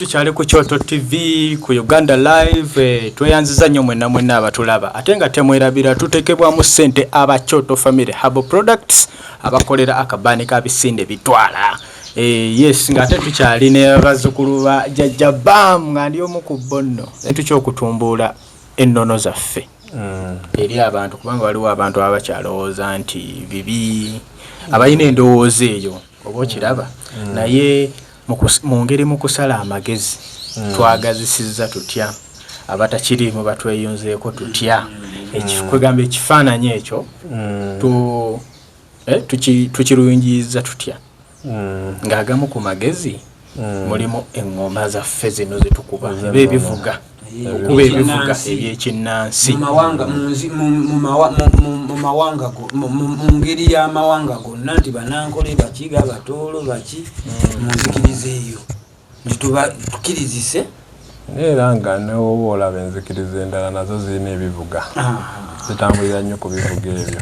Tukyali ku Kyoto TV ku Uganda Live tweyanziza nnyo mwenna abatulaba ate nga temwerabira tutekebwamu ssente aba Kyoto Family Herbal Products abakolera akabani kabisinde bitwala yes nga ate tukyali ne bazzukulu ba Jjajja Bam nga ndi omu ku bonno tukyokutumbula ennono zaffe eri abantu kubanga waliwo abantu abakyalowooza nti bibi abalina endowooza eyo oba okiraba naye mu ngeri mu kusala amagezi twagazisizza tutya abatakirimu batweyunzeeko tutya kwegamba ekifaananyi ekyo tukirungiza tutya ng'agamu ku magezi mulimu eŋŋoma zaffe zino zetukuba ebivuga okuba ebivuga ebyekinnansi mu mawanga mu ngeri y'amawanga gonna nti banankole bakiga batoolo baki munzikirize eyo tukirizise era nga newoba olaba enzikiriza endala nazo zirina ebivuga zitambulira nnyo ku bivuga ebyo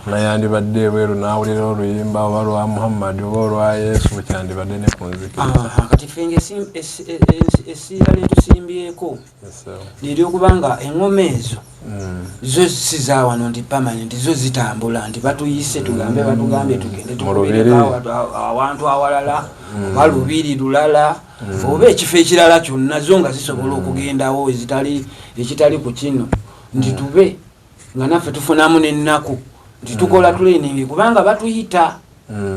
nayandibadde ebweru nawulira oluyimba oba lwa Muhammad oba olwa Yesu kyandibadde ne ku nzikiriza kati fenge essira lyetusimbyeko ly'eryokubanga eŋŋoma ezo zo si za wano nti permanent zo zitambula nti batuyise batugambye tugende tukubeereko awantu awalala oba lubiri lulala oba ekifo ekirala kyonna zo nga zisobola okugendawo ekitali ku kino nti tube nga naffe tufunamu n'ennaku nti tukola training kubanga batuyita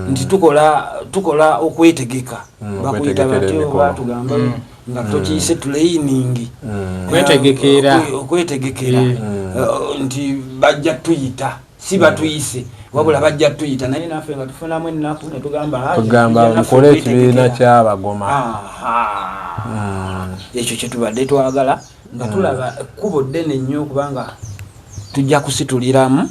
nti tukola okwetegeka bakuyita batyo batugamba nga tokiyise training okwetegekera nti bajja tuyita si batuyise wabula bajja tuyita naye naffe nga tufunamu ennaku ne tugamba mukole ekibiina ky'abagoma ekyo kye tubadde twagala nga tulaba ekkubo ddene nnyo kubanga tujja kusituliramu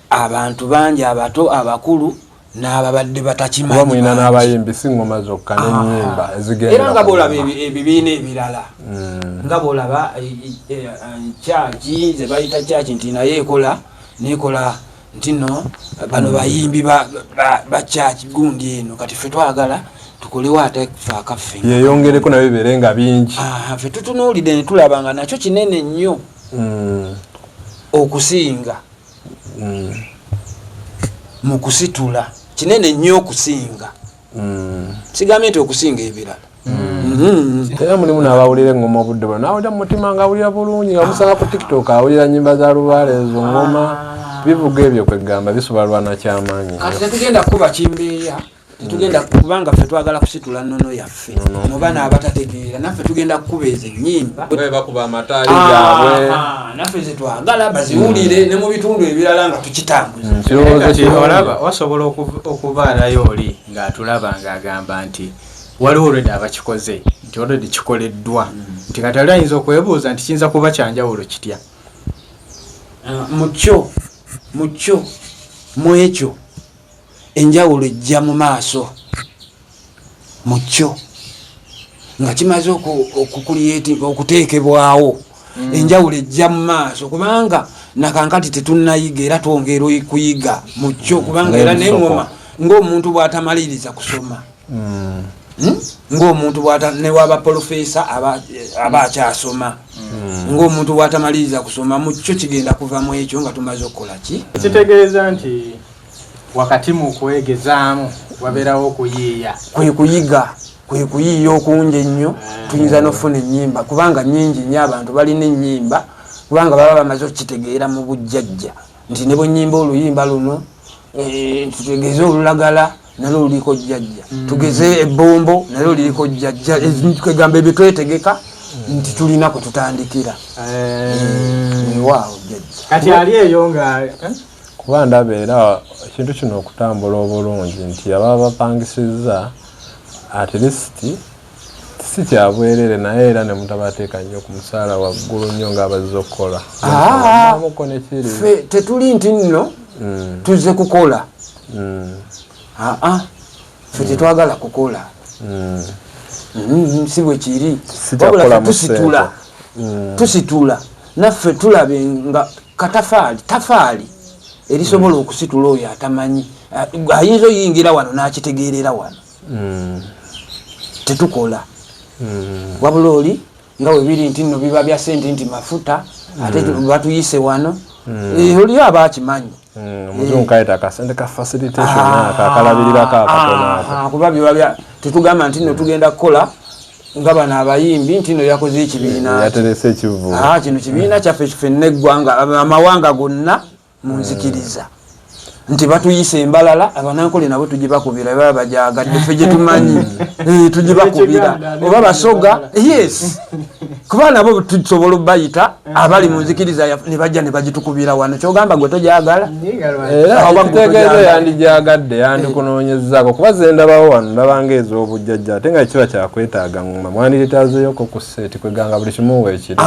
abantu bangi abato abakulu n'ababadde batakimanyi kuba mulina n'abayimbi si ngoma zokka n'ennyimba ezigenda era nga bw'olaba ebibiina ebirala nga bw'olaba kyaki ze bayita kyaki nti naye nekola nti no bano bayimbi ba kyaki gundi eno kati ffe twagala tukolewo ate ffe akaffe yeyongereko nabyo bibeere nga bingi ffe tutunuulidde ne tulaba nga nakyo kinene nnyo okusinga mu kusitula kinene nnyo okusinga sigambye nti okusinga ebirala era mulimu n'abawulira eŋŋoma obudde bwona nawulira mu mutima ng'awulira bulungi nga musanga ku TikTok awulira nnyimba za lubaale ezo ŋŋoma bivuga ebyo kwegamba bisobola lwanakyamaanyi kati tetugenda kuba kimbeeya tugenda kubanga ffe twagala kusitula nnono yaffe muba n'abatategeera naffe tugenda kukuba ezo ennyimba bakuba amataali gaabwe naffe ze twagala baziwulire ne mu bitundu ebirala nga tukitambuza olaba wasobola okubaalayo oli ng'atulaba ng'agamba nti waliwo olwedde abakikoze nti olwedde kikoleddwa nti kati ali ayinza okwebuuza nti kiyinza kuba kyanjawulo kitya mu ekyo enjawulo ejja mu maaso mu kyo nga kimaze okuteekebwawo enjawulo ejja mu maaso kubanga nakankati tetunnayiga era twongera kuyiga mu kyo kubanga era n'eŋŋoma ng'omuntu bw'atamaliriza kusoma ng'omuntu newaba profesa aba akyasoma ng'omuntu bw'atamaliriza kusoma mu kyo kigenda kuva mu ekyo nga tumaze okukola ki kitegeeza nti wakati mu kwegezaamu wabeerawo okuyiiya kwe kuyiiya okungi ennyo tuyinza n'okufuna ennyimba kubanga nnyingi nnyo abantu balina ennyimba kubanga baba bamaze okukitegeera mu bujjajja nti ne bwennyimba oluyimba luno tutegeeze olulagala nalwo luliko jjajja tugeze ebbombo nalwo liriko jjajja kwegamba ebyo twetegeka nti tulina kwe tutandikira waawo jjajja kati ali eyo nga kuba ndaba era ekintu kino okutambula obulungi nti ababa bapangisizza at least si kyabwerere naye era ne mutabateeka nnyo ku musaala waggulu nnyo ng'abazze okukola ffe tetuli nti nno tuzze kukola ffe tetwagala kukola si bwe kiri wabula tusitula naffe tulabe nga tafaali erisobola okusitula oyo atamanyi ayinza oyingira wano n'akitegeerera wano tetukola wabula oli nga webiri nti nno biba bya sente nti mafuta ate batuyise wano oli abakimanyi muzungu kaita kasente ka facilitation kakalabirira kakatono kuba biba bya tetugamba nti nno tugenda kukola nga bana abayimbi nti nno yakoze ekibiina yaterese ekivu kino kibiina kyaffe ffenna eggwanga amawanga gonna munzikiriza nti batuyise embalala abanankole nabo tugibakubira baba bajagadde ffe gye tumanyi tugibakubira oba basoga yes kuba nabo tusobola bayita abali munzikiriza ne bajja ne bagitukubira wano kyogamba gwe tojagala abakitegeeza yandijagadde yandikunoonyezaako kuba ze ndabawo wano ndabanga ez'obujjajja ate nga kiba kyakwetaaga ngoma mwandiritazeyoko ku seeti kweganga buli kimu weekiri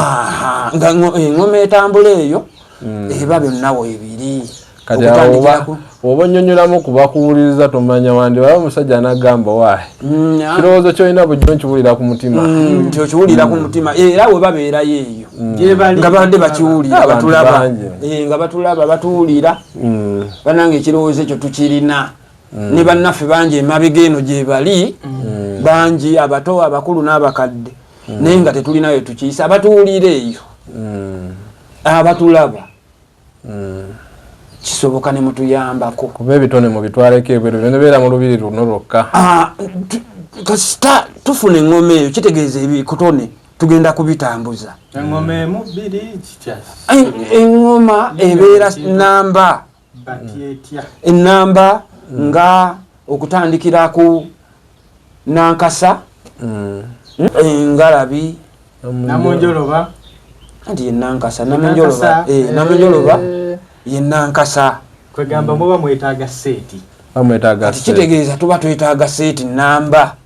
nga engoma etambula eyo eba byonna weebiri kati oba onnyonnyolamu kubakuwuliriza tomanya wandi waba omusajja anagamba waayi kirowoozo kyolina bujjo nkiwulira ku mutima nti okiwulira ku mutima era we babeerayo eyo nga badde bakiwulira batulaba nga batulaba batuwulira banange ekirowoozo ekyo tukirina ne bannaffe bangi emabega eno gye bali bangi abato abakulu n'abakadde naye nga tetulinayo tukiyisa abatuwulira eyo abatulaba kisoboka ne mutuyambako kuba ebitone mu bitwaleko ebweru byonebeera mu lubiri luno lwokka kasita tufuna engoma eyo kitegeeza ebikutone tugenda kubitambuza engoma ebeera namba enamba nga okutandikira ku nankasa engalabi namunjoloba nti enankasa namunjoloba yenankasa kwegamba muba mwetaaga seeti kati kitegeeza tuba twetaaga seeti namba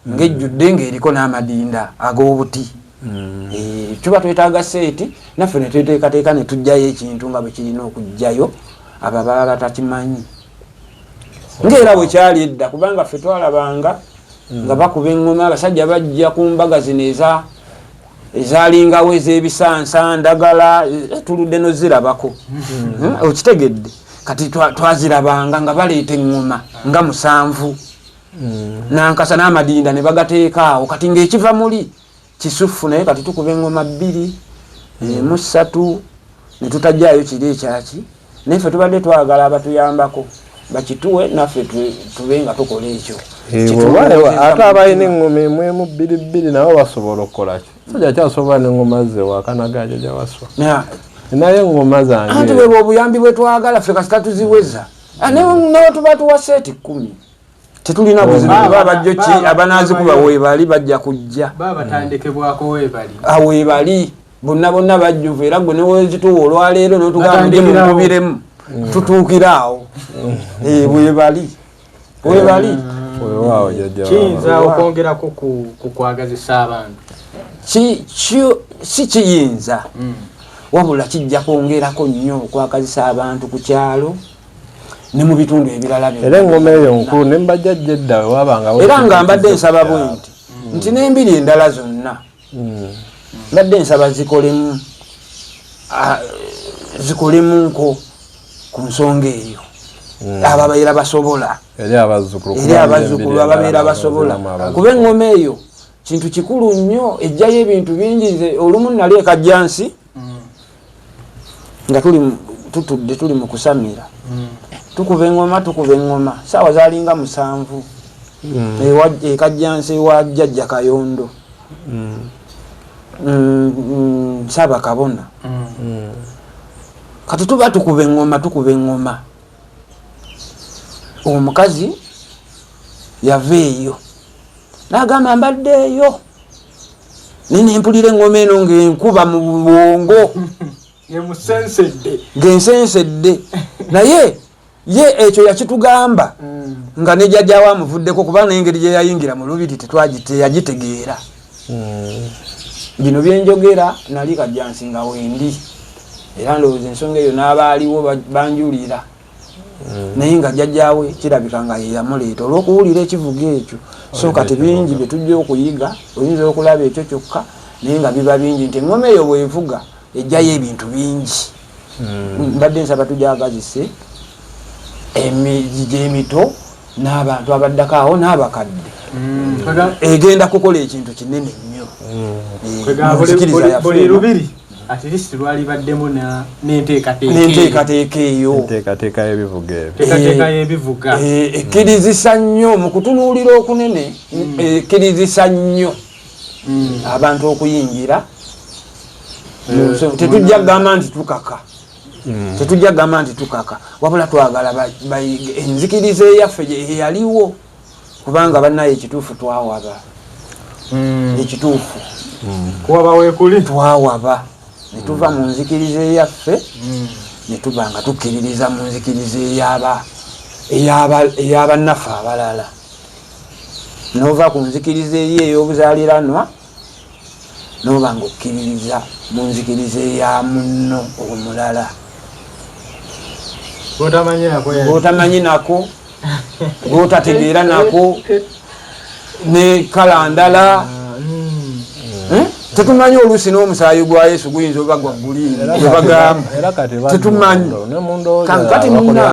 ng'ejjudde ng'eriko n'amadinda ag'obuti tuba twetaaga seeti naffe ne tweteekateeka ne tujjayo ekintu nga bwe kirina okujjayo abo baba batakimanyi ng'era bwe kyali edda kubanga ffe twalabanga nga bakuba engoma abasajja bajja ku mbaga zino ezalingawo ez'ebisansa ndagala tuludde nozirabako okitegedde kati twazirabanga nga baleeta engoma nga 7 nankasa n'amadinda ne bagateeka awo kati ng'ekiva muli kisufu naye kati tukuba engoma 2 mu 3 ne tutajjaayo kiri ekyaki naye ffe tubadde twagala abatuyambako bakituwe naffe tube nga tukola ekyo ate abalina engoma emwemu 2 nabo basobola okukolaki sajja kyasobola n'engoma ze wakanagajo gyawaswa naye engoma zange anti bwe obuyambi bwe twagala ffe kasita tuziweza nawe tuba tuwa seeti 10 tetulina buzibu babajjo ki abanazikuba weebali bajja kujja batandikebwako weebali bonna bajjuvu era gwe newezituwa olwaleero notugambye mukubiremu tutuukiraawo weebali kiyinza okwongerako ku kwagazisa abantu si kiyinza wabula kijja kwongerako nnyo okwagazisa abantu ku kyalo ne mu bitundu ebirala era engoma eyo nkulu ne mbajjajja edda wabanga era nga mbadde nsaba bwe nti n'embiri endala zonna mbadde nsaba zikolemunko ku nsonga eyo abo ababeera basobola eri abazzukulu ababeera basobola kuba engoma eyo kintu kikulu nnyo ejjayo ebintu bingi. Nze olumu nali ekajjansi nga tuli mu kusamira tukuba engoma saawa zalinga 7 ekajjansi ewa jjajja Kayondo Saba Kabona kati tuba tukuba engoma omukazi yava eyo n'agamba mbaddeeyo nene mpulira engoma eno ng'enkuba mu bwongo ng'ensensedde naye ye ekyo yakitugamba nga ne jjajjawo amuvuddeko kuba n'engeri gye yayingira mu lubiri teyagitegeera bino byenjogera nali kajjansi nga wendi era ndowooza ensonga eyo n'abaaliwo banjulira naye nga jjajjaawe kirabika nga ye yamuleeta olw'okuwulira ekivuga ekyo so kati bingi bye tujja okuyiga oyinza okulaba ekyo kyokka naye nga biba bingi nti engoma eyo bwevuga ejjayo ebintu bingi mbadde nsaba tujagazise emiji emito n'abantu abaddakaawo n'abakadde egenda kukola ekintu kinene nnyo. buli lubiri at least lwali baddemu n'enteekateeka eyo enteekateeka y'ebivuga ekkirizisa nnyo mu kutunuulira okunene, ekkirizisa nnyo abantu okuyingira. Tetujja kugamba nti tukaka, tetujja kugamba nti tukaka, wabula twagala enzikiriza eyaffe eyaliwo, kubanga bannaye ekituufu twawaba, ekituufu kuwaba weekuli twawaba, ne tuva mu nzikiriza eyaffe ne tuba nga tukkiririza mu nzikiriza ey'abannaffe abalala, n'ova ku nzikiriza eri ey'obuzaaliranwa n'oba nga okkiririza mu nzikiriza eya munno omulala gw'otamanyi nako, gw'otategeera nako, ne kala ndala. Tetumanyi oluusi n'omusaayi gwa Yesu guyinza oba gwa guliini, gwe bagamba tetumanyi. Kati muna